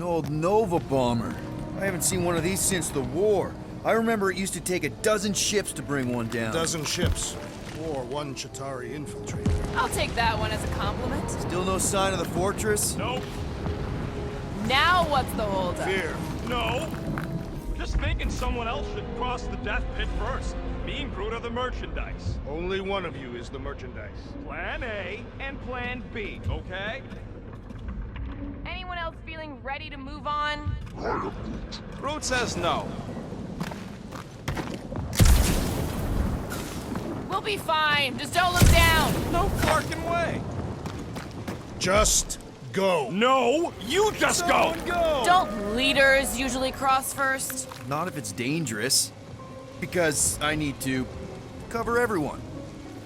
An old Nova bomber. I haven't seen one of these since the war. I remember it used to take a dozen ships to bring one down. A dozen ships, or one Chitauri infiltrator. I'll take that one as a compliment. Still no sign of the fortress? Nope. Now what's the holdup? Fear. No. Just thinking someone else should cross the death pit first. Me and Groot are the merchandise. Only one of you is the merchandise. Plan A and Plan B, okay? Anyone else feeling ready to move on? Groot says no. We'll be fine. Just don't look down. No fucking way. Just go. No, you just go. Don't leaders usually cross first? Not if it's dangerous. Because I need to cover everyone.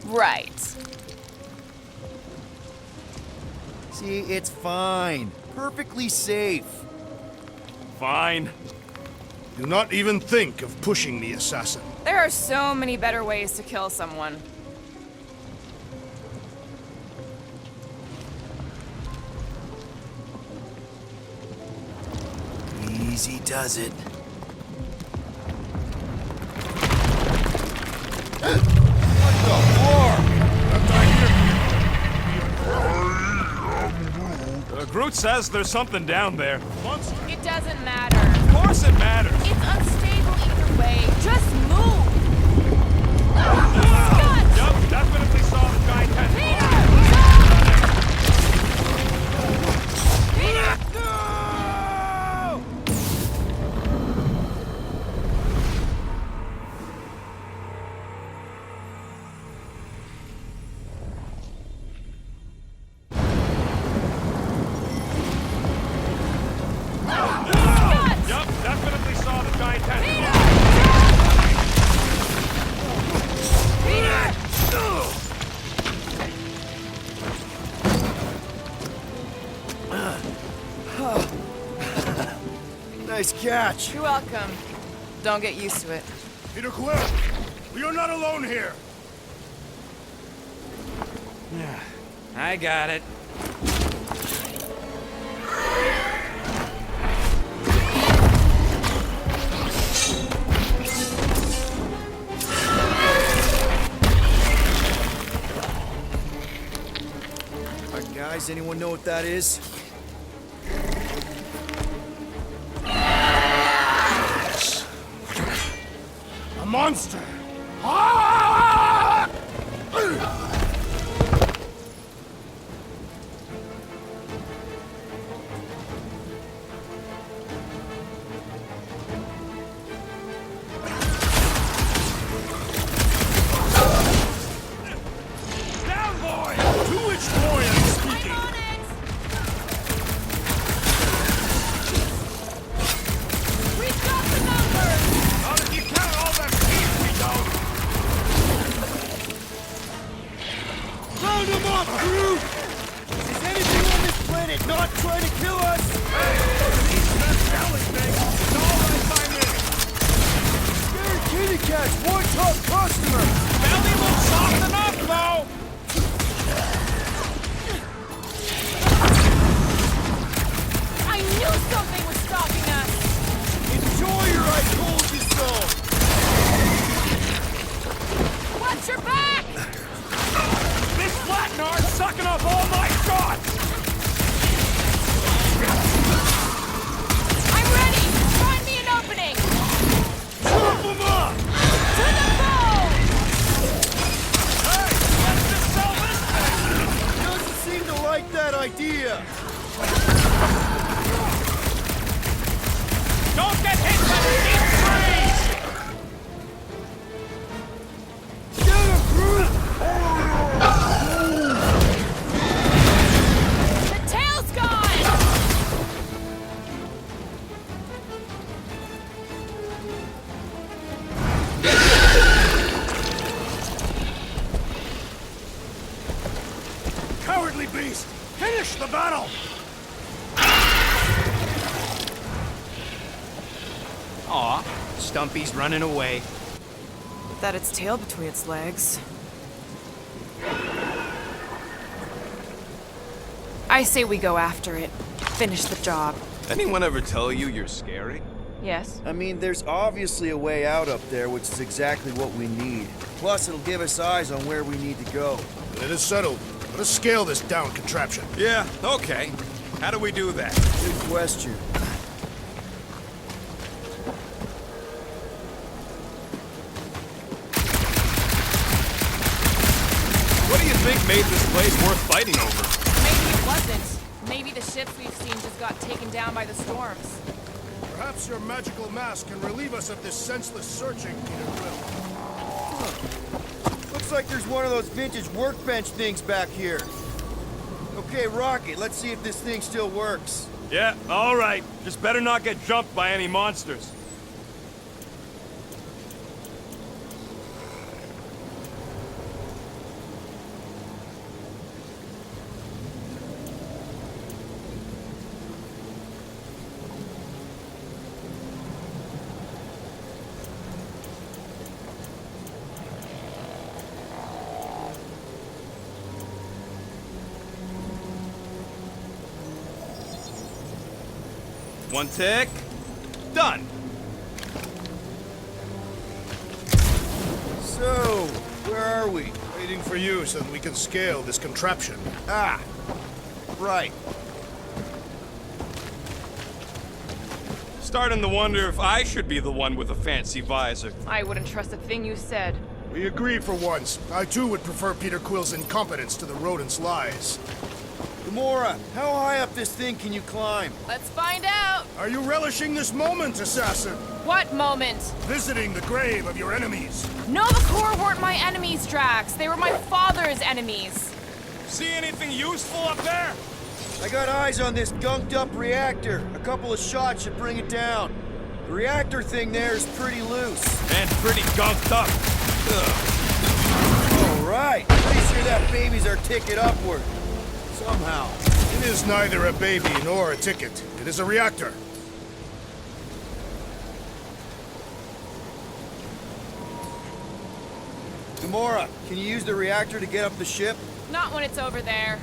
Right. See, it's fine. Perfectly safe. Fine. Do not even think of pushing the assassin. There are so many better ways to kill someone. Easy does it. Groot says there's something down there. It doesn't matter. Of course it matters. It's unstable either way. Just move! Yup, definitely saw the giant tentacle. Peter! Yup, definitely saw the giant tentacle. Nice catch. You're welcome. Don't get used to it. Peter Quill, we are not alone here. Yeah, I got it. Guys, anyone know what that is? A monster. Down, boy! To which boy am I speaking? On it! We've got the numbers! Not if you count all that speed we don't. Round him up, Groot! Is anything on this planet not trying to kill us? He's that jelly thing. It's all right by me. Scary kitty cat's one top customer! Belly will soften up, though. I knew something was stopping us! Enjoy your I told you so! Watch your back! This flattenar's sucking up all my shots. I'm ready! Find me an opening! Chop him up! To the bone! Hey, let's just sell this thing. Doesn't seem to like that idea. Don't get hit by the deep freeze. Get him, Groot! The tail's gone! Cowardly beast! Finish the battle! Aw, Stumpy's running away. That its tail between its legs. I say we go after it. Finish the job. Anyone ever tell you you're scary? Yes. I mean, there's obviously a way out up there, which is exactly what we need. Plus, it'll give us eyes on where we need to go. It is settled. Let us scale this down contraption. Yeah, okay. How do we do that? Good question. What do you think made this place worth fighting over? Maybe it wasn't. Maybe the ships we've seen just got taken down by the storms. Perhaps your magical mask can relieve us of this senseless searching, Peter Quill. Looks like there's one of those vintage workbench things back here. Okay, Rocket, let's see if this thing still works. Yeah, all right. Just better not get jumped by any monsters. One tick. Done. So, where are we? Waiting for you so that we can scale this contraption. Ah, right. Starting to wonder if I should be the one with a fancy visor. I wouldn't trust a thing you said. We agree for once. I too would prefer Peter Quill's incompetence to the rodent's lies. Gamora, how high up this thing can you climb? Let's find out! Are you relishing this moment, assassin? What moment? Visiting the grave of your enemies. Nova Corps weren't my enemies, Drax. They were my father's enemies. See anything useful up there? I got eyes on this gunked up reactor. A couple of shots should bring it down. The reactor thing there is pretty loose. And pretty gunked up. All right, pretty sure that baby's our ticket upward. Somehow. It is neither a baby nor a ticket. It is a reactor. Gamora, can you use the reactor to get up the ship? Not when it's over there.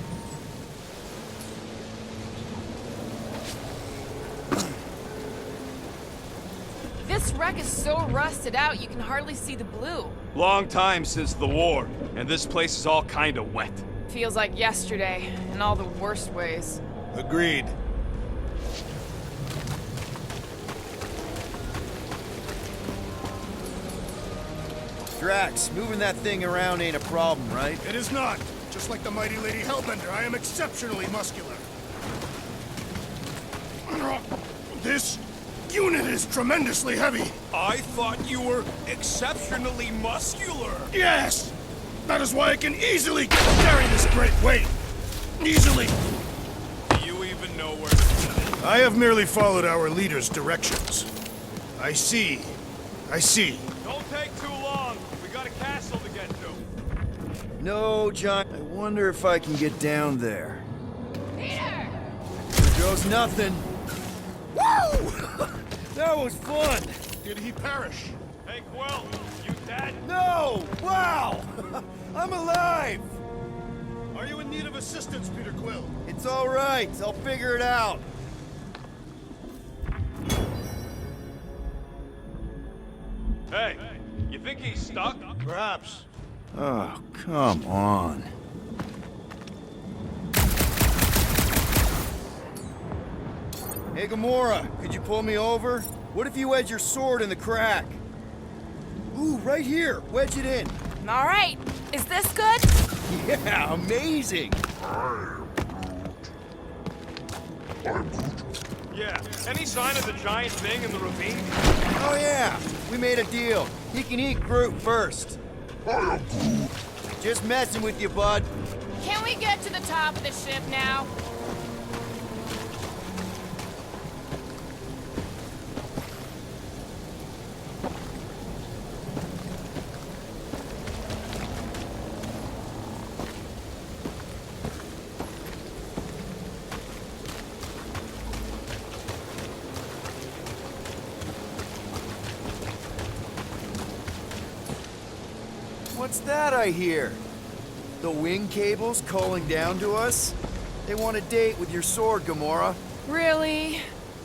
This wreck is so rusted out you can hardly see the blue. Long time since the war, and this place is all kinda wet. Feels like yesterday, in all the worst ways. Agreed. Drax, moving that thing around ain't a problem, right? It is not. Just like the mighty Lady Hellbender, I am exceptionally muscular. This unit is tremendously heavy. I thought you were exceptionally muscular. Yes! That is why I can easily carry this great weight. Easily. Do you even know where to put it? I have merely followed our leader's directions. I see. I see. Don't take too long. We got a castle to get to. No, John. I wonder if I can get down there. Peter! There goes nothing. Woo! That was fun. Did he perish? Hey, Quill, you dead? No! Wow! I'm alive! Are you in need of assistance, Peter Quill? It's all right. I'll figure it out. Hey, you think he's stuck? Perhaps. Oh, come on. Hey, Gamora, could you pull me over? What if you wedge your sword in the crack? Ooh, right here. Wedge it in. All right. Is this good? Yeah, amazing. Yeah. Any sign of the giant thing in the ravine? Oh, yeah. We made a deal. He can eat Groot first. Just messing with you, bud. Can we get to the top of the ship now? What's that I hear? The wing cables calling down to us? They want a date with your sword, Gamora. Really?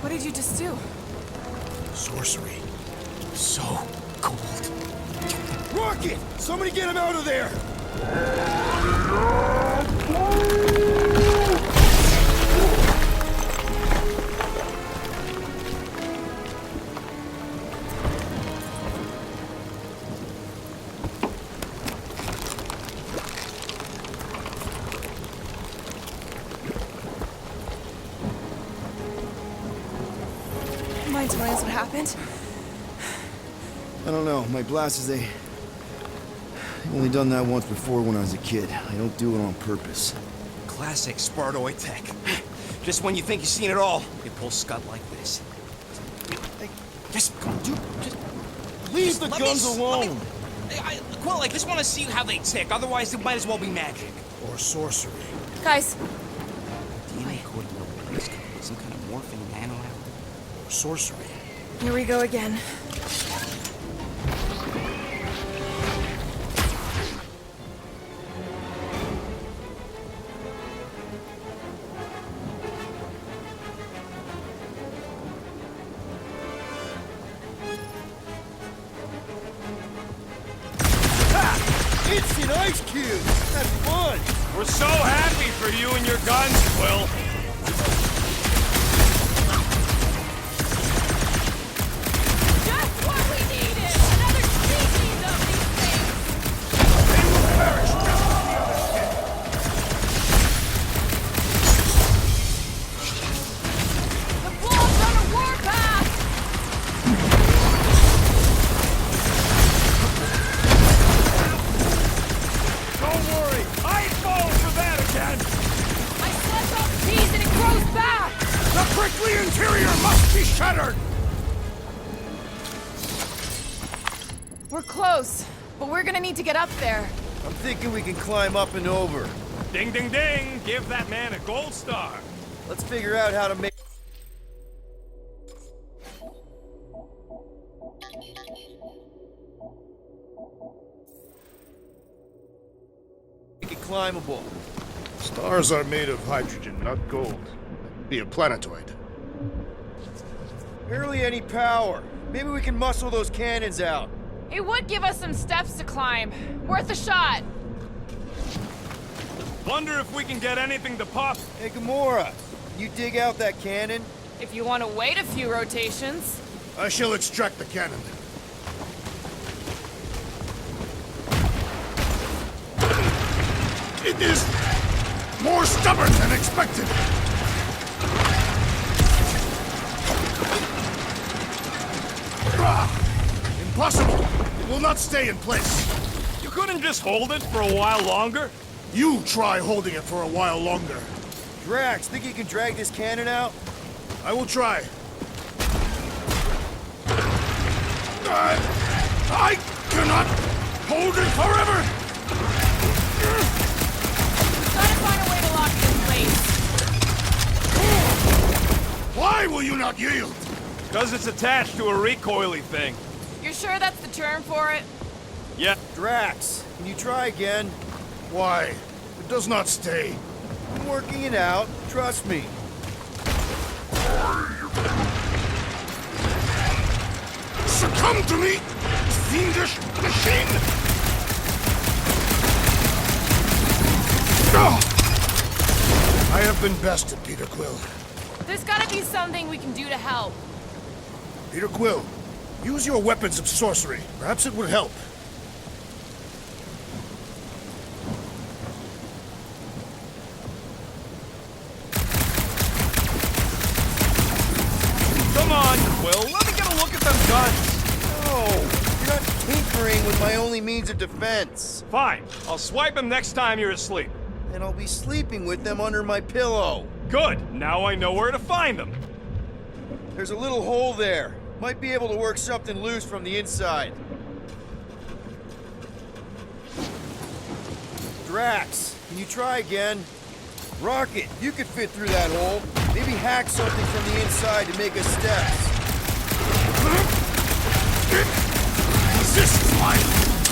What did you just do? Sorcery. So cold. Rocket! Somebody get him out of there! Mind telling us what happened? I don't know. My glasses, I've only done that once before when I was a kid. I don't do it on purpose. Classic Spartoid tech. Just when you think you've seen it all, you pull scut like this. Hey, Just come on, dude. Just leave the let guns me- alone! Quill, I just want to see how they tick. Otherwise, it might as well be magic. Or sorcery. Guys, DNA code in some kind of morphing nano. Or sorcery. here we go again. Instant ice cube! That's fun! We're so happy for you and your guns, Quill. Just what we needed! Another species of these things! They will perish just as the others did. The wolves on a warpath! Don't worry, I ain't falling for that again. I slipped off cheese and it grows back! The prickly interior must be shattered! We're close, but we're gonna need to get up there. I'm thinking we can climb up and over. Ding, ding, ding. Give that man a gold star. Let's figure out how to make it climbable. Stars are made of hydrogen, not gold. Be a planetoid. Barely any power. Maybe we can muscle those cannons out. It would give us some steps to climb. Worth a shot. Wonder if we can get anything to pop. Hey, Gamora, you dig out that cannon? If you want to wait a few rotations. I shall extract the cannon. It is more stubborn than expected. Impossible! It will not stay in place. You couldn't just hold it for a while longer? You try holding it for a while longer. Drax, think you can drag this cannon out? I will try. I cannot hold it forever! Gotta find a way to lock it in place. Why will you not yield? Because it's attached to a recoily thing. You're sure that's the term for it? Yeah. Drax, can you try again? Why? It does not stay. I'm working it out. Trust me. Succumb to me, fiendish machine! I have been bested, Peter Quill. There's gotta be something we can do to help. Peter Quill, use your weapons of sorcery. Perhaps it would help. Come on, Quill. Let me get a look at them guns. No, you're not tinkering with my only means of defense. Fine. I'll swipe them next time you're asleep. And I'll be sleeping with them under my pillow. Good. Now I know where to find them. There's a little hole there. Might be able to work something loose from the inside. Drax, can you try again? Rocket, you could fit through that hole. Maybe hack something from the inside to make us steps. This is my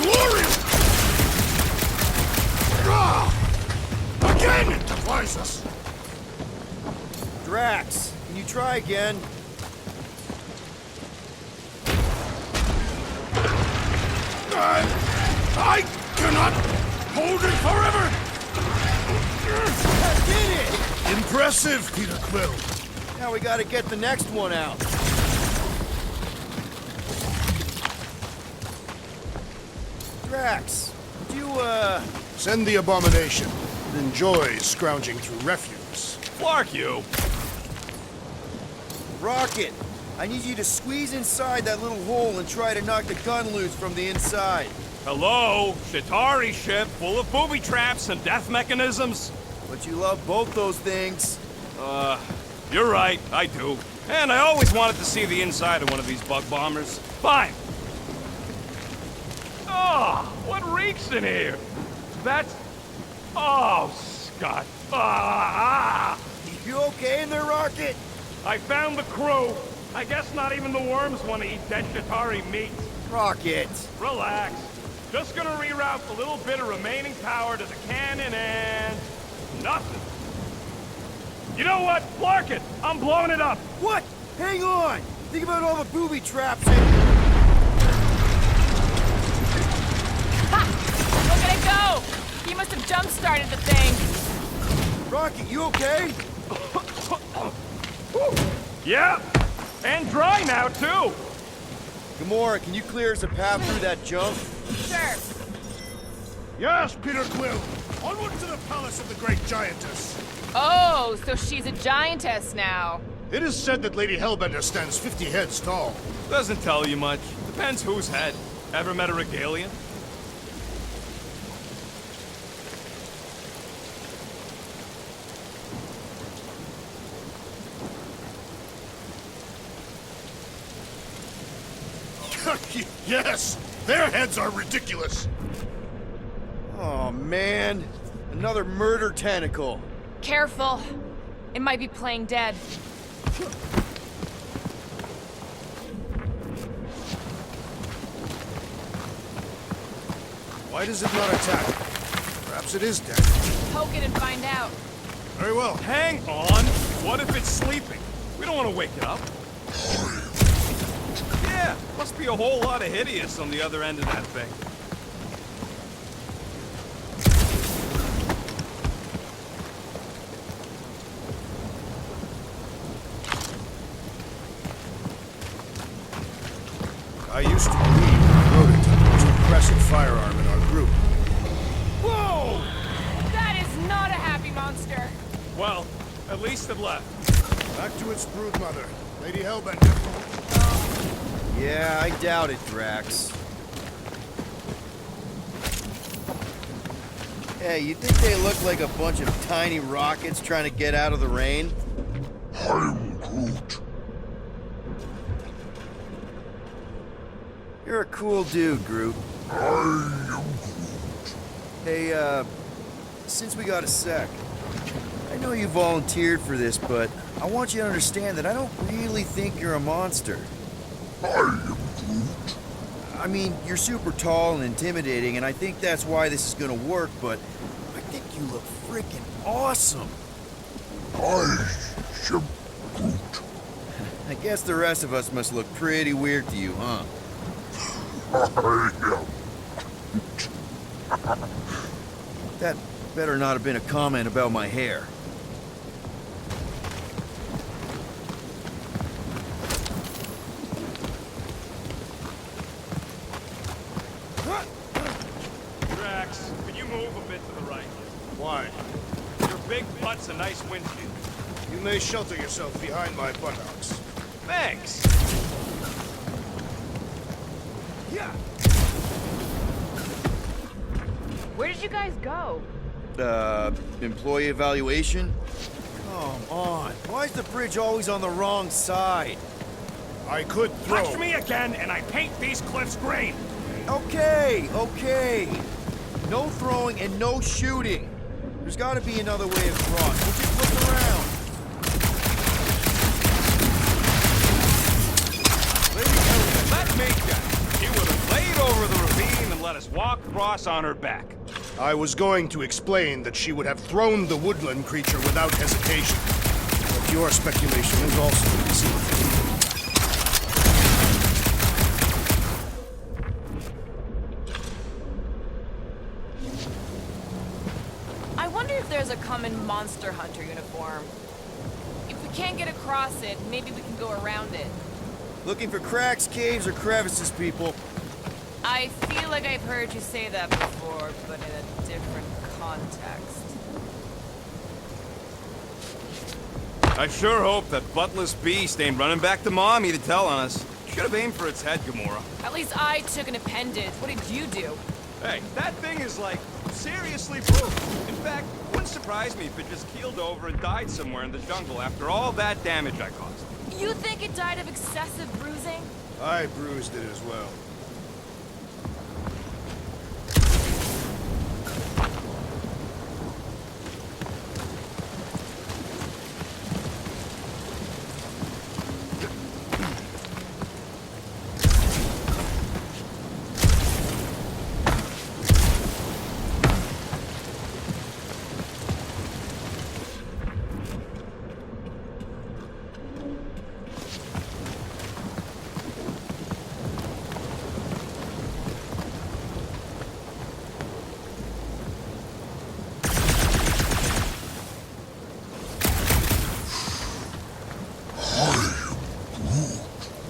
glorious... Again it defies us! Drax, can you try again? I cannot hold it forever! I did it! Impressive, Peter Quill. Now we gotta get the next one out. Drax, would you, Send the abomination. It enjoys scrounging through refuse. Clark, you. Rocket, I need you to squeeze inside that little hole and try to knock the gun loose from the inside. Hello? Shatari ship full of booby traps and death mechanisms? But you love both those things. You're right, I do. And I always wanted to see the inside of one of these bug bombers. Fine. Oh, what reeks in here? That's... Oh, Scott. You okay in there, Rocket? I found the crew. I guess not even the worms want to eat dead Shatari meat. Rocket. Relax. Just gonna reroute the little bit of remaining power to the cannon and... nothing. You know what? Clark it! I'm blowing it up! What? Hang on! Think about all the booby traps and... Ha! Look at it go! He must have jump-started the thing. Rocket, you okay? Yeah! And dry now, too! Gamora, can you clear us a path through that jump? Sure. Yes, Peter Quill. Onward to the palace of the great giantess. Oh, so she's a giantess now. It is said that Lady Hellbender stands 50 heads tall. Doesn't tell you much. Depends whose head. Ever met a regalian? Yes! Their heads are ridiculous! Oh, man. Another murder tentacle. Careful. It might be playing dead. Why does it not attack? Perhaps it is dead. Poke it and find out. Very well. Hang on! What if it's sleeping? We don't want to wake it up. Yeah, must be a whole lot of hideous on the other end of that thing. I used to believe the prototype was an impressive firearm in our group. Whoa! That is not a happy monster. Well, at least it left. Back to its brood mother, Lady Hellbender. Yeah, I doubt it, Drax. Hey, you think they look like a bunch of tiny rockets trying to get out of the rain? I'm Groot. You're a cool dude, Groot. I am Groot. Hey, since we got a sec, I know you volunteered for this, but I want you to understand that I don't really think you're a monster. I am Groot. I mean, you're super tall and intimidating, and I think that's why this is gonna work, but I think you look freaking awesome. I am Groot. I guess the rest of us must look pretty weird to you, huh? I am. That better not have been a comment about my hair. Drax, can you move a bit to the right? Why? Your big butt's a nice windshield. You may shelter yourself behind my buttocks. Thanks. Yeah. Where did you guys go? Employee evaluation? Come on. Why is the bridge always on the wrong side? I could throw. Touch me again, and I paint these cliffs green. Okay, okay. No throwing and no shooting. There's gotta be another way across. We'll just look around. Let me guess. You would have laid over the ravine and let us walk across on her back. I was going to explain that she would have thrown the woodland creature without hesitation. But your speculation is also deceiving. come in Monster Hunter uniform. If we can't get across it, maybe we can go around it. Looking for cracks, caves, or crevices, people. I feel like I've heard you say that before, but in a different context. I sure hope that buttless beast ain't running back to Mommy to tell on us. Should have aimed for its head, Gamora. At least I took an appendage. What did you do? Hey, that thing is like seriously broke. In fact, wouldn't surprise me if it just keeled over and died somewhere in the jungle after all that damage I caused. You think it died of excessive bruising? I bruised it as well.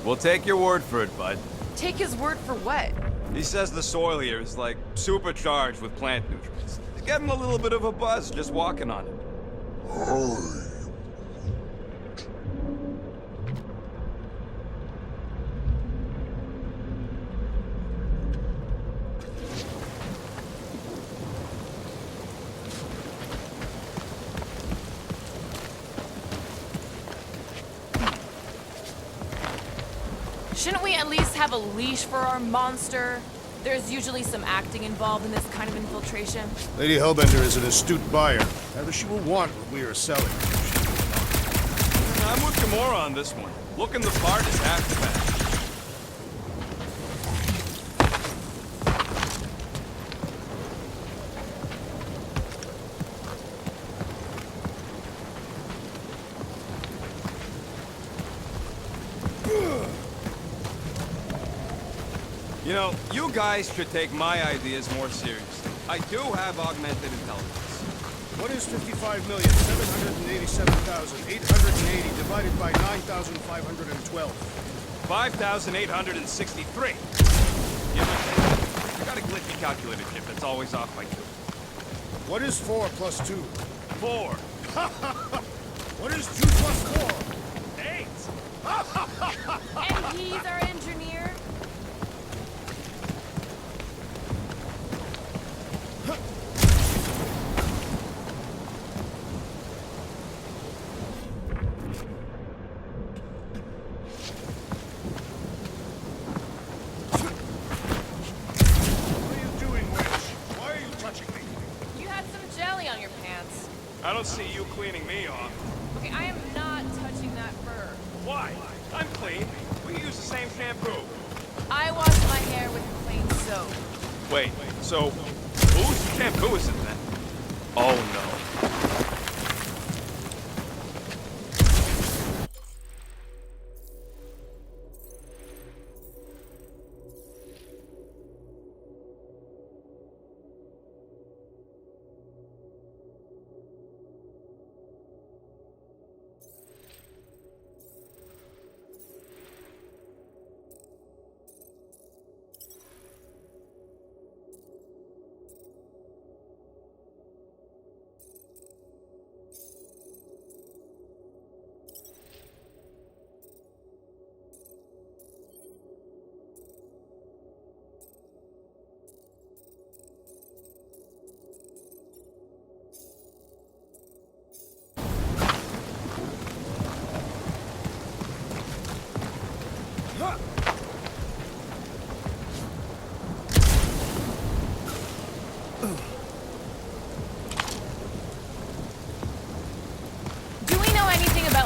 We'll take your word for it, bud. Take his word for what? He says the soil here is like supercharged with plant nutrients. It's getting a little bit of a buzz just walking on it. Shouldn't we at least have a leash for our monster? There's usually some acting involved in this kind of infiltration. Lady Hellbender is an astute buyer. Rather, she will want what we are selling. I'm with Gamora on this one. Looking the part is half the battle. You know, you guys should take my ideas more seriously. I do have augmented intelligence. What is 55,787,880 divided by 9,512? 5,863. Give or take. I got a glitchy calculator chip that's always off by 2. What is 4 plus 2? 4. What is 2 plus 4? 8. And he's our engineer? I don't see you cleaning me off. Okay, I am not touching that fur. Why? I'm clean. We use the same shampoo. I wash my hair with plain soap. Wait, so whose shampoo is it then? Oh no.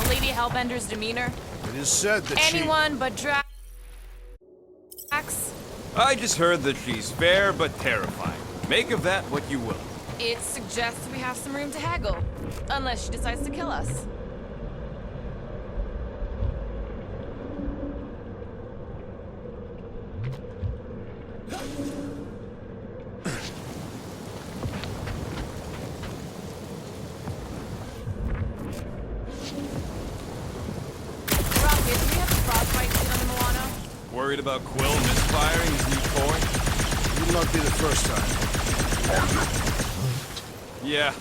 Lady Hellbender's demeanor? It is said that Anyone but Drax? I just heard that she's fair but terrifying. Make of that what you will. It suggests we have some room to haggle. Unless she decides to kill us. Worried about Quill misfiring his new toy? Will not be the first time. Yeah.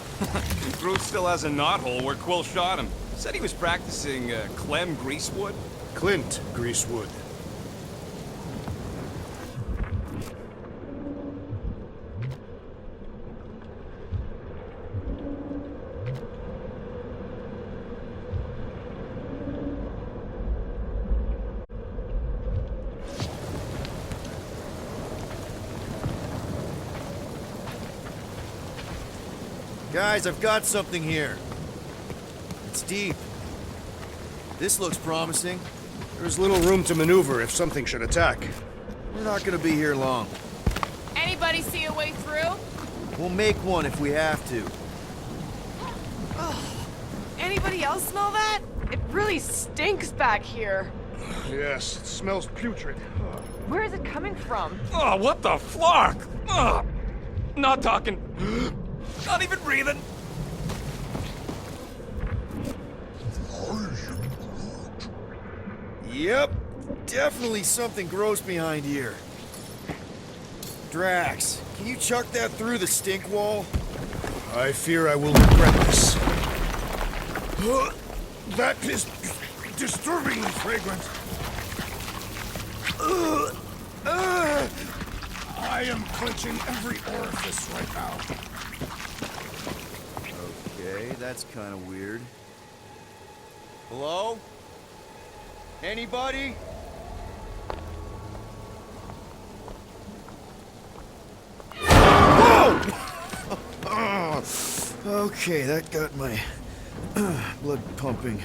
Groot still has a knothole where Quill shot him. Said he was practicing Clem Greasewood. Clint Greasewood. Guys, I've got something here. It's deep. This looks promising. There's little room to maneuver if something should attack. We're not gonna be here long. Anybody see a way through? We'll make one if we have to. Anybody else smell that? It really stinks back here. Yes, it smells putrid. Where is it coming from? Oh, what the flark? Ugh. Not talking. Not even breathing. Yep, definitely something gross behind here. Drax, can you chuck that through the stink wall? I fear I will regret this. That is disturbingly fragrant. I am clenching every orifice right now. Okay, that's kind of weird. Hello? Anybody? Whoa! Okay, that got my blood pumping.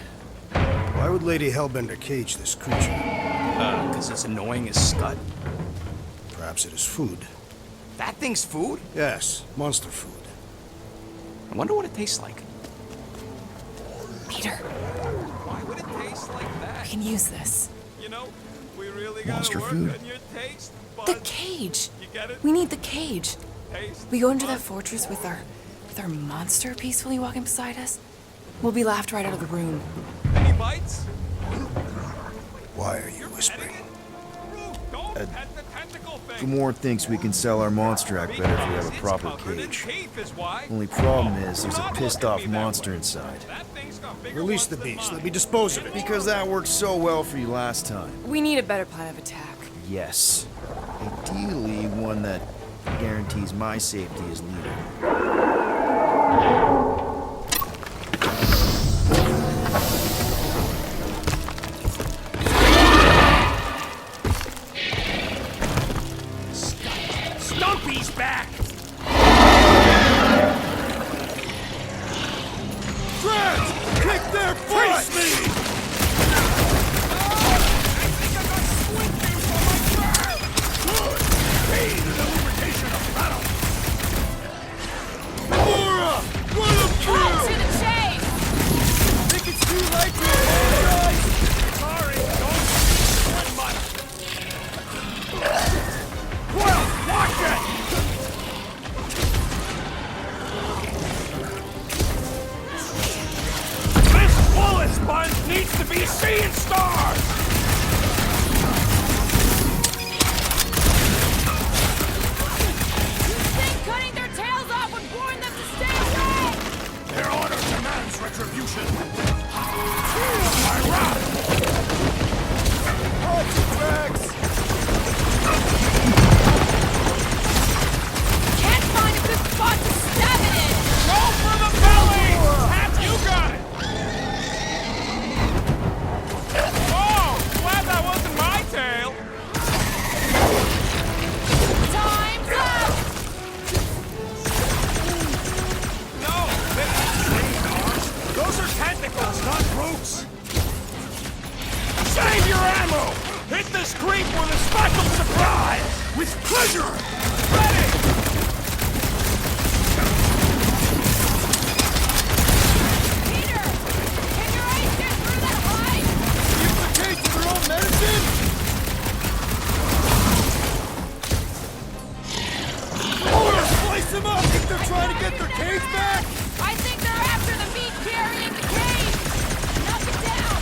Why would Lady Hellbender cage this creature? Because it's annoying as scut. Perhaps it is food. That thing's food? Yes, monster food. I wonder what it tastes like. Peter, Why would it taste like I that? can use this. You know, we really gotta Monster work food. on your taste The buds. cage. You get it? We need the cage. Taste We go into that buds. fortress with our monster peacefully walking beside us. We'll be laughed right out of the room. Any bites? Why are you whispering? Groot, don't pet the tentacle thing. Gamorrean thinks we can sell our monster act better if we have a Because proper it's covered in cage. tape is why. Only problem is Do there's a not pissed look at off me that monster way. inside. That thing's got bigger Release ones the than beast. mine. Let me dispose of it. Because that worked so well for you last time. We need a better plan of attack. Yes. Ideally, one that guarantees my safety as leader. Stumpy's back! Kick their Face me! Cut to the chase! Think it's too late to apologize? Sorry, don't spend money. Well, watch it! This bullet sponge needs to be seeing stars! You think cutting their tails off would warn them to stay away? Their honor demands retribution. Feel my wrath! Can't find a good spot to stab it in! Go for the belly! Hap, you got it! Oh, glad that wasn't my tail! Time's up! No, those are tentacles, not roots! Save your ammo! Hit this creep with a special surprise! With pleasure! Ready! Peter! Can your eyes get through that hide? Give the cage their own medicine? Slice them up! Think they're trying to get their cage back? I think they're after the meat carrying the cage! Knock it down!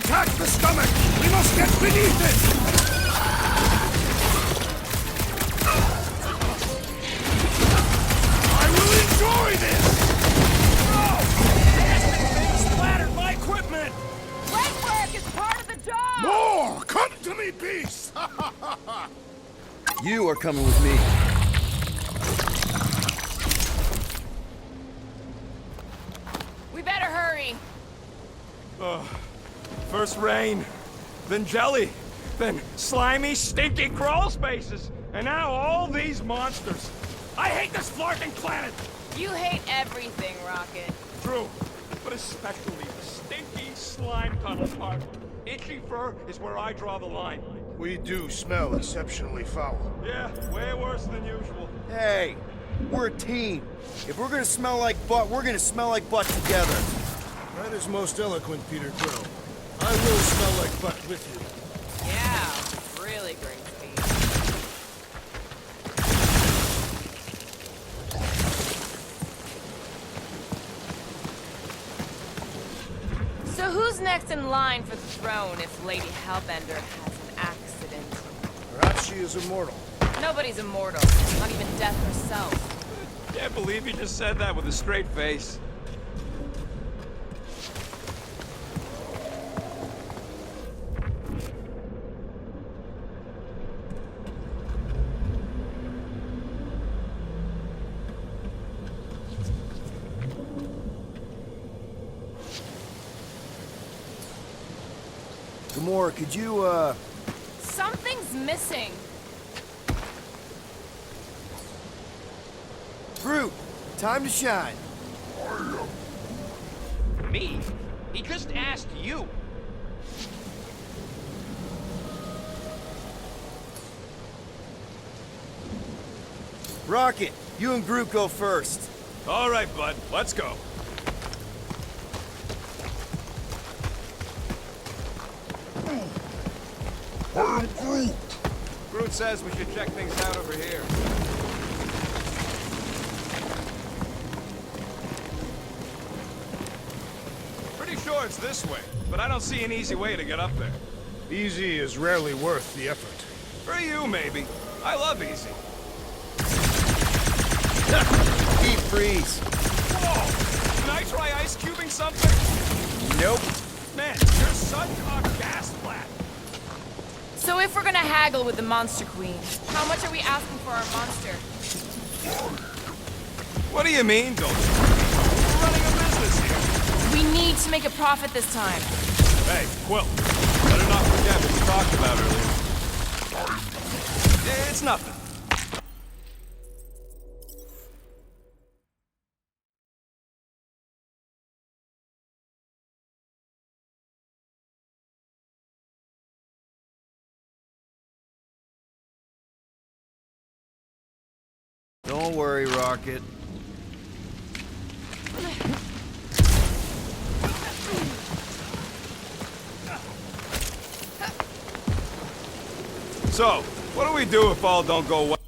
Attack the stomach! We must get beneath it! the job! More! Come to me, beast! You are coming with me. We better hurry. First rain, then jelly, then slimy, stinky crawl spaces, and now all these monsters. I hate this flarkin' planet! You hate everything, Rocket. True, but especially the stinky slime tunnel part. Itchy fur is where I draw the line. We do smell exceptionally foul. Yeah, way worse than usual. Hey, we're a team. If we're gonna smell like butt, we're gonna smell like butt together. That is most eloquent, Peter Quill. I will smell like butt with you. Yeah, really great speed. So who's next in line for the throne if Lady Hellbender has an accident? Perhaps she is immortal. Nobody's immortal, not even death herself. Can't believe you just said that with a straight face. Gamora, could you, Something's missing. Groot, time to shine. Me? He just asked you. Rocket, you and Groot go first. All right, bud, let's go. Groot says we should check things out over here. Pretty sure it's this way, but I don't see an easy way to get up there. Easy is rarely worth the effort. For you, maybe. I love easy. Deep freeze. Whoa! Can I try ice cubing something? Nope. Man, you're such a gas flat. So if we're gonna haggle with the Monster Queen, how much are we asking for our monster? What do you mean, don't you? We're running a business here. We need to make a profit this time. Hey, Quill. Better not forget what we talked about earlier. It's nothing. Don't worry, Rocket. So, what do we do if all don't go well?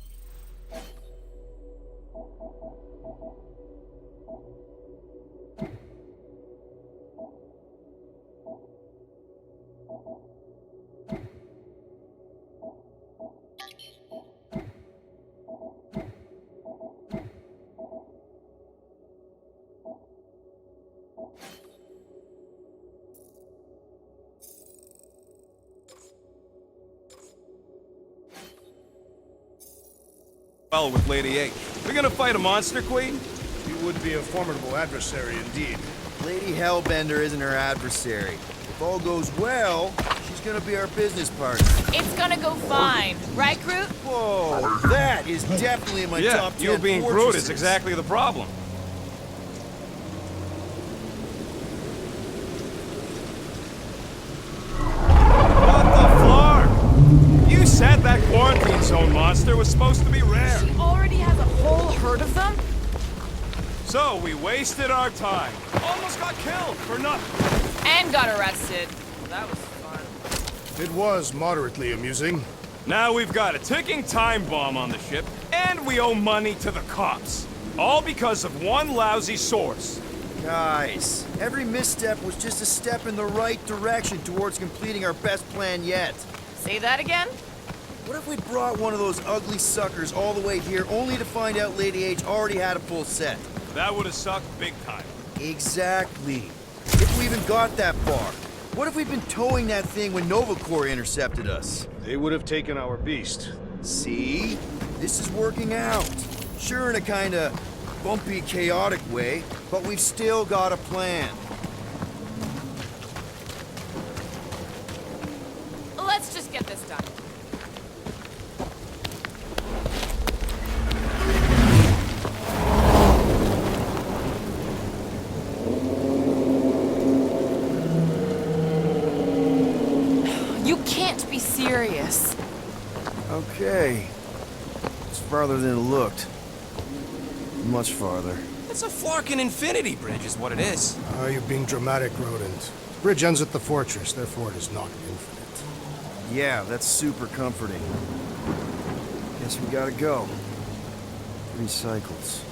Well, with Lady H. We're gonna fight a monster queen? You would be a formidable adversary indeed. Lady Hellbender isn't her adversary. If all goes well, she's gonna be our business partner. It's gonna go fine, right, Groot? Whoa, that is definitely in my Yeah, top 10 you being Groot fortresses. is exactly the problem. What the flark? You said that quarantine zone monster was supposed to be rare. She already has a whole herd of them? So we wasted our time. Almost got killed for nothing. And got arrested. That was fun. It was moderately amusing. Now we've got a ticking time bomb on the ship, and we owe money to the cops. All because of one lousy source. Guys, every misstep was just a step in the right direction towards completing our best plan yet. Say that again? What if we brought one of those ugly suckers all the way here only to find out Lady H already had a full set? That would have sucked big time. Exactly. If we even got that far. What if we'd been towing that thing when Nova Corps intercepted us? They would have taken our beast. See? This is working out. Sure, in a kinda bumpy, chaotic way, but we've still got a plan. Let's just get this done. You can't be serious. Okay. It's farther than it looked. Much farther. It's a Flarkin infinity bridge is what it is. You're being dramatic, Rodent. Bridge ends at the fortress, therefore it is not infinite. Yeah, that's super comforting. Guess we gotta go. 3 cycles.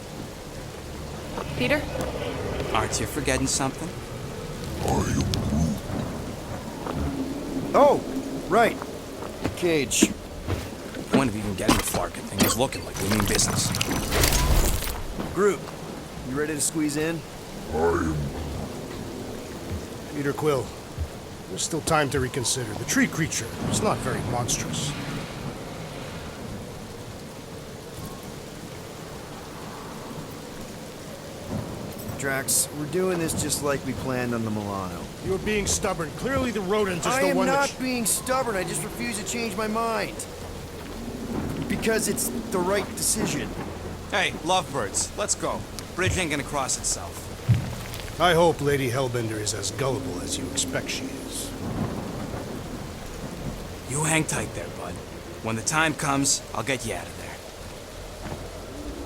Peter? Aren't you forgetting something? Oh, right. The cage. The point of even getting the Flarkin thing is looking like we mean business. Group, you ready to squeeze in? Peter Quill, there's still time to reconsider. The tree creature is not very monstrous. Drax, we're doing this just like we planned on the Milano. You're being stubborn. Clearly the rodent is I the am one not that... being stubborn, I just refuse to change my mind. Because it's the right decision. Hey, lovebirds, let's go. Bridge ain't gonna cross itself. I hope Lady Hellbender is as gullible as you expect she is. You hang tight there, bud. When the time comes, I'll get you out of there.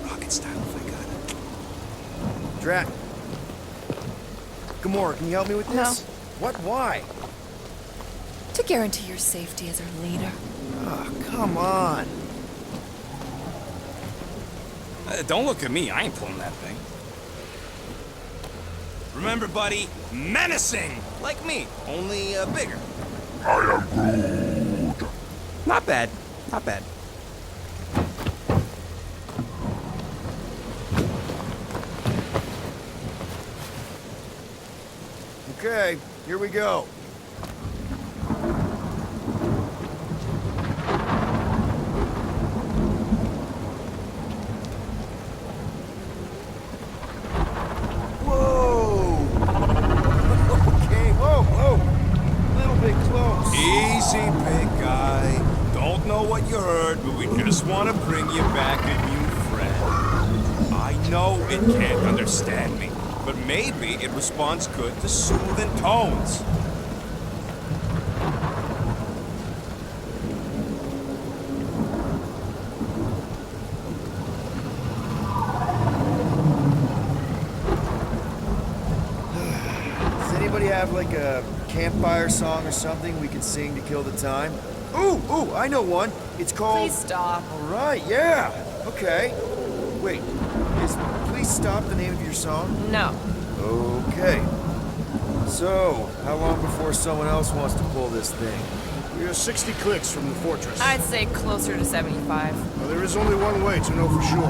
Rocket style if I got it. Drax. Gamora, can you help me with this? No. What? Why? To guarantee your safety as our leader. Oh, come on. Don't look at me, I ain't pulling that thing. Remember, buddy, menacing! Like me, only bigger. I am Groot. Not bad, not bad. Okay, here we go. Whoa! Okay, whoa! A little bit close. Easy, big guy. Don't know what you heard, but we just want to bring you back a new friend. I know it can't understand me, but maybe it responds good to soothing tones. Does anybody have like a campfire song or something we could sing to kill the time? Ooh, I know one. It's called... Please stop. All right, yeah. Okay. Wait, is Please Stop the name of your song? No. Okay. So, how long before someone else wants to pull this thing? We are 60 clicks from the fortress. I'd say closer to 75. Well, there is only one way to know for sure.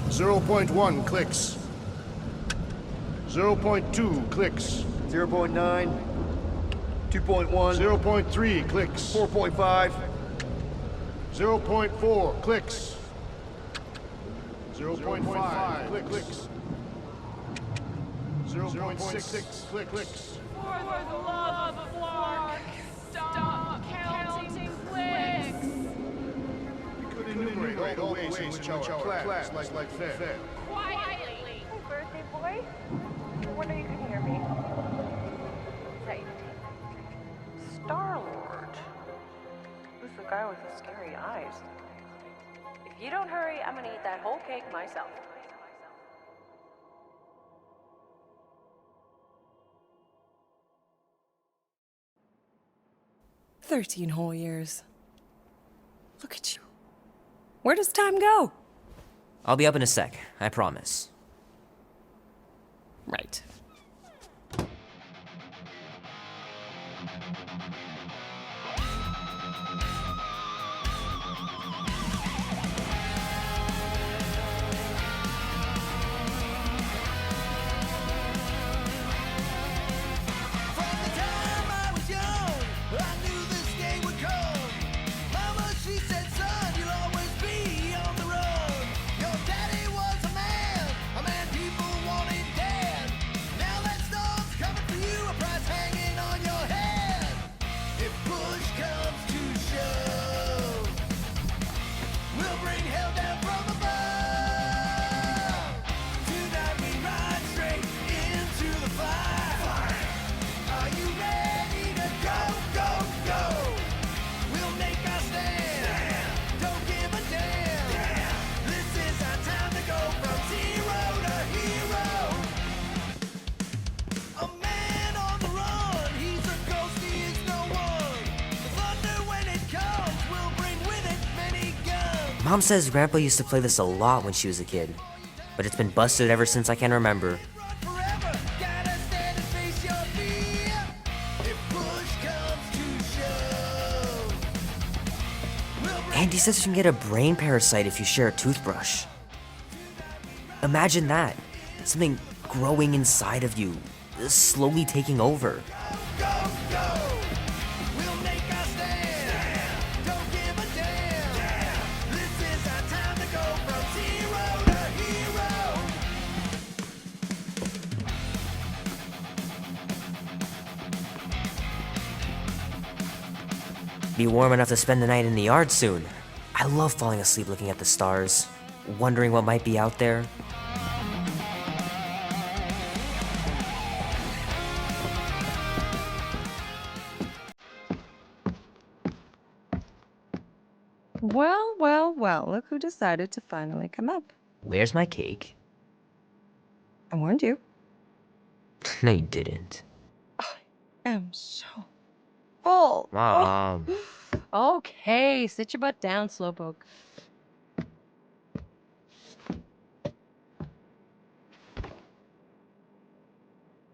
0.1 clicks. 0.2 clicks. 0.9, 2.1, 0.3 clicks. 4.5. 0.4 clicks. 0.5 clicks. 0.6 clicks. For the love of Clark, stop counting clicks. We could enumerate all the ways in which our class is like fair. Quietly. Hey, birthday boy. No wonder you couldn't hear me. Is that you? Star-Lord. Who's the guy with the scary eyes? If you don't hurry, I'm gonna eat that whole cake myself. "13 whole years. Look at you. Where does time go?" I'll be up in a sec, I promise. Right. Mom says Grandpa used to play this a lot when she was a kid, but it's been busted ever since I can remember. Andy says you can get a brain parasite if you share a toothbrush. Imagine that. Something growing inside of you, slowly taking over. Be warm enough to spend the night in the yard soon. I love falling asleep looking at the stars, wondering what might be out there. Well, well, well, look who decided to finally come up. Where's my cake? I warned you. No, you didn't. I am so full. Mom. Okay, sit your butt down, Slowpoke.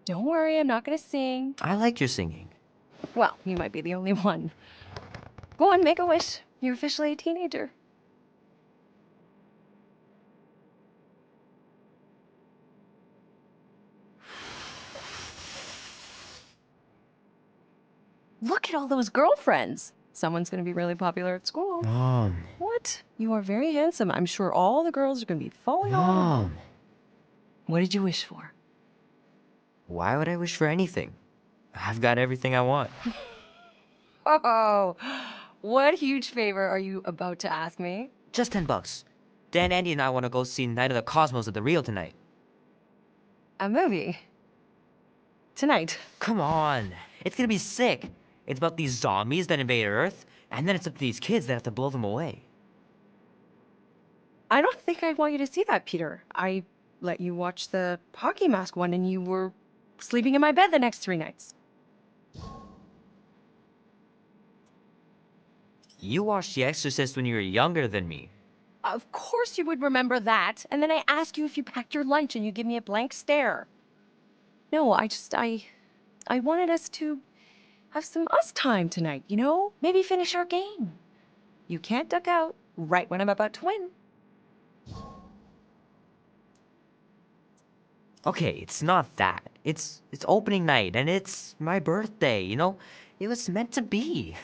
Don't worry, I'm not gonna sing. I like your singing. Well, you might be the only one. Go on, make a wish. You're officially a teenager. Look at all those girlfriends. Someone's gonna be really popular at school. Mom. What? You are very handsome. I'm sure all the girls are gonna be falling all over. Mom. What did you wish for? Why would I wish for anything? I've got everything I want. Oh, what huge favor are you about to ask me? Just $10. Dan, Andy, and I want to go see Night of the Cosmos at the Rio tonight. A movie? Tonight? Come on. It's gonna be sick. It's about these zombies that invade Earth, and then it's up to these kids that have to blow them away. I don't think I want you to see that, Peter. I let you watch the hockey mask one and you were sleeping in my bed the next 3 nights. You watched The Exorcist when you were younger than me. Of course you would remember that. And then I ask you if you packed your lunch and you give me a blank stare. No, I wanted us to have some us time tonight, you know? Maybe finish our game. You can't duck out right when I'm about to win. Okay, it's not that. It's opening night, and it's my birthday, you know? It was meant to be.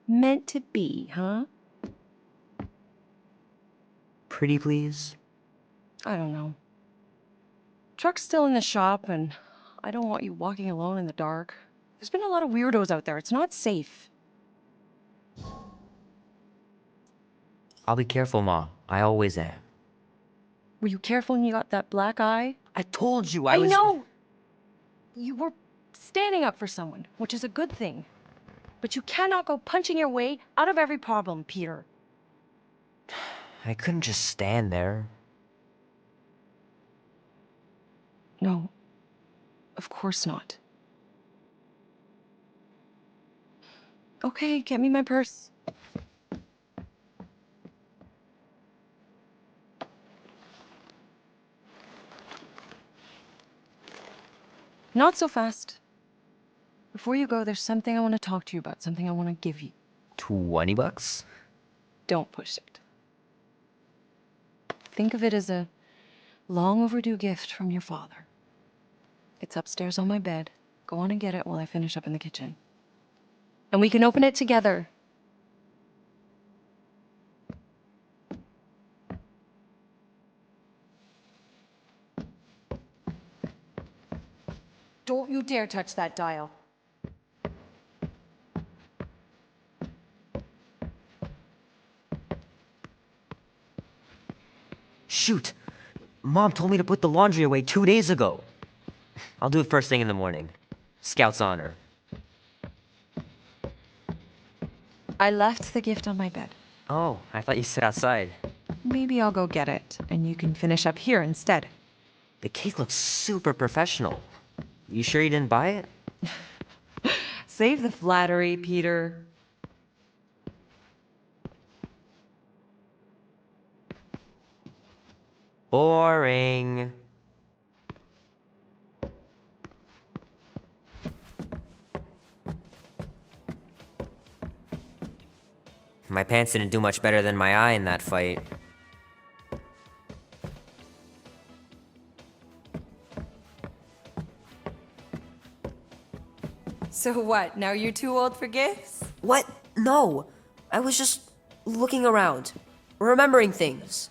Meant to be, huh? Pretty please? I don't know. Truck's still in the shop, and I don't want you walking alone in the dark. There's been a lot of weirdos out there. It's not safe. I'll be careful, Ma. I always am. Were you careful when you got that black eye? I told you I was... know! You were standing up for someone, which is a good thing. But you cannot go punching your way out of every problem, Peter. I couldn't just stand there. No, of course not. Okay, get me my purse. Not so fast. Before you go, there's something I want to talk to you about, something I want to give you. $20? Don't push it. Think of it as a long overdue gift from your father. It's upstairs on my bed. Go on and get it while I finish up in the kitchen. And we can open it together. Don't you dare touch that dial. Shoot! Mom told me to put the laundry away 2 days ago. I'll do it first thing in the morning. Scout's honor. I left the gift on my bed. Oh, I thought you said outside. Maybe I'll go get it, and you can finish up here instead. The cake looks super professional. You sure you didn't buy it? Save the flattery, Peter. Boring. My pants didn't do much better than my eye in that fight. So what, now you're too old for gifts? What? No. I was just looking around, remembering things.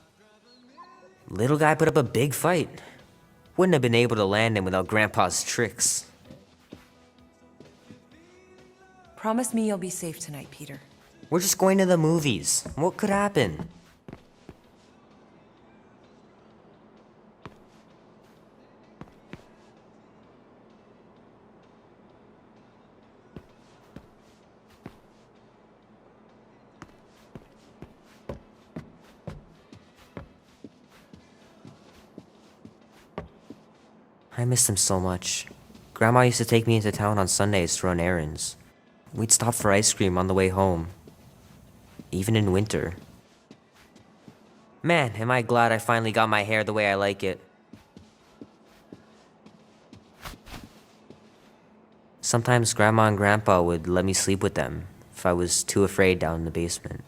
Little guy put up a big fight. Wouldn't have been able to land him without Grandpa's tricks. Promise me you'll be safe tonight, Peter. We're just going to the movies. What could happen? I miss him so much. Grandma used to take me into town on Sundays to run errands. We'd stop for ice cream on the way home. Even in winter. Man, am I glad I finally got my hair the way I like it. Sometimes Grandma and Grandpa would let me sleep with them if I was too afraid down in the basement.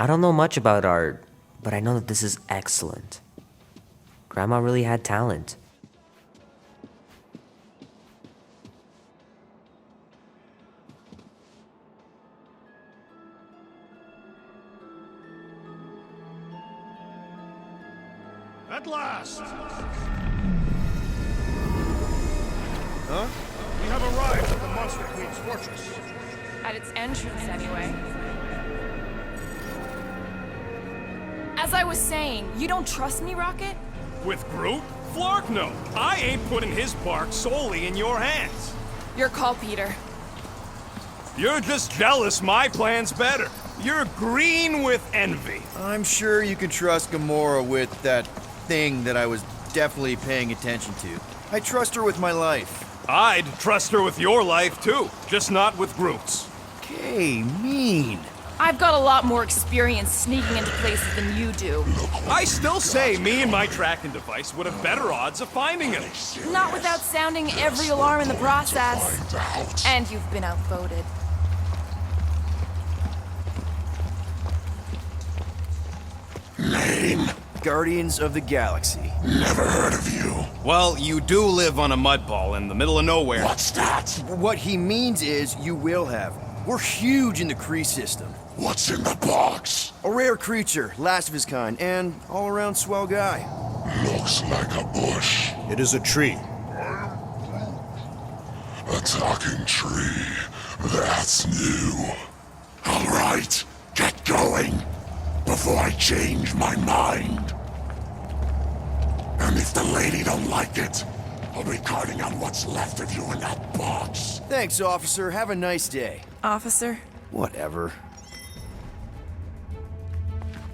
I don't know much about art, but I know that this is excellent. Grandma really had talent. At last! Huh? We have arrived at the Monster Queen's fortress. At its entrance, anyway. As I was saying, you don't trust me, Rocket? With Groot? Flark no. I ain't putting his bark solely in your hands. Your call, Peter. You're just jealous my plan's better. You're green with envy. I'm sure you can trust Gamora with that thing that I was definitely paying attention to. I trust her with my life. I'd trust her with your life too, just not with Groot's. Okay, mean. I've got a lot more experience sneaking into places than you do. I still say me and my tracking device would have better odds of finding him. Not without sounding every alarm in the process. And you've been outvoted. Name? Guardians of the Galaxy. Never heard of you. Well, you do live on a mud ball in the middle of nowhere. What's that? What he means is you will have. We're huge in the Kree system. What's in the box? A rare creature, last of his kind, and all-around swell guy. Looks like a bush. It is a tree. A talking tree. That's new. All right, get going. Before I change my mind. And if the lady don't like it, I'll be carting out what's left of you in that box. Thanks, officer. Have a nice day. Officer? Whatever.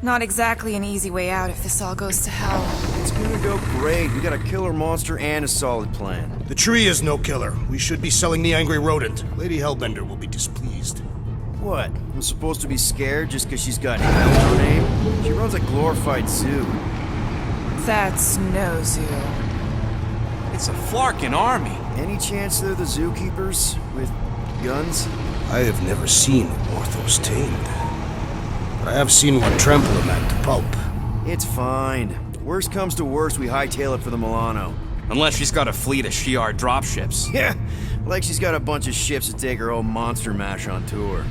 Not exactly an easy way out if this all goes to hell. It's gonna go great. We got a killer monster and a solid plan. The tree is no killer. We should be selling the angry rodent. Lady Hellbender will be displeased. What? I'm supposed to be scared just because she's got hell in her name? She runs a glorified zoo. That's no zoo. It's a Flarkin army. Any chance they're the zookeepers with guns? I have never seen orthos tamed. But I have seen one trample a man to pulp. It's fine. Worst comes to worst, we hightail it for the Milano. Unless she's got a fleet of Shi'ar dropships. Yeah, like she's got a bunch of ships to take her whole monster mash on tour.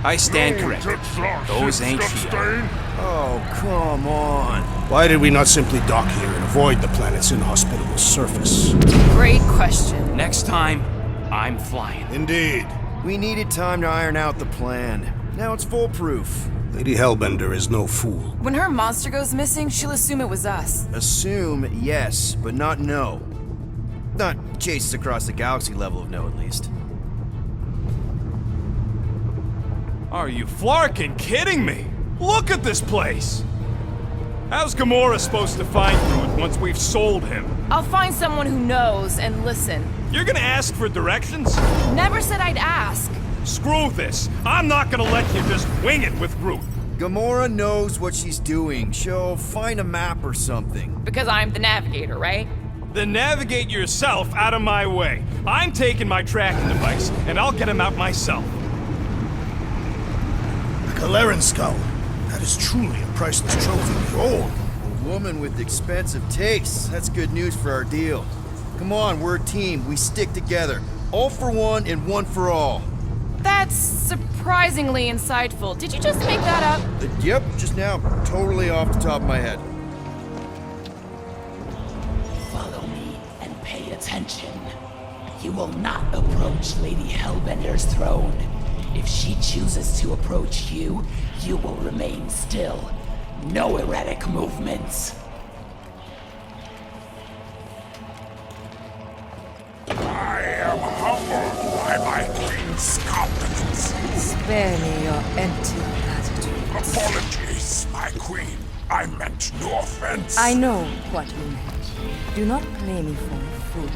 I stand corrected. Those ain't Shi'ar. Oh, come on. Why did we not simply dock here and avoid the planet's inhospitable surface? Great question. Next time, I'm flying. Indeed. We needed time to iron out the plan. Now it's foolproof. Lady Hellbender is no fool. When her monster goes missing, she'll assume it was us. Assume yes, but not no. Not chases across the galaxy level of no, at least. Are you Flarkin kidding me? Look at this place! How's Gamora supposed to find Groot once we've sold him? I'll find someone who knows and listen. You're gonna ask for directions? Never said I'd ask. Screw this. I'm not gonna let you just wing it with Groot. Gamora knows what she's doing. She'll find a map or something. Because I'm the navigator, right? Then navigate yourself out of my way. I'm taking my tracking device, and I'll get him out myself. A Galeran skull. That is truly a priceless trophy. Behold. A woman with expensive tastes. That's good news for our deal. Come on, we're a team. We stick together. All for one and one for all. That's surprisingly insightful. Did you just make that up? Yep, just now. Totally off the top of my head. Follow me and pay attention. You will not approach Lady Hellbender's throne. If she chooses to approach you, you will remain still. No erratic movements. I am humbled by my queen's competence. Spare me your empty platitudes. Apologies, my queen. I meant no offense. I know what you meant. Do not play me for a fool.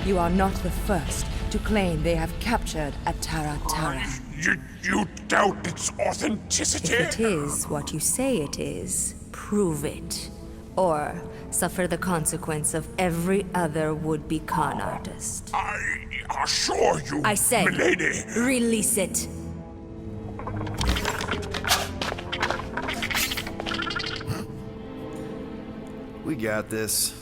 You are not the first to claim they have captured a Tara Tara. You doubt its authenticity? If it is what you say it is, prove it. Or suffer the consequence of every other would-be con artist. I assure you, I say, milady. Release it. We got this.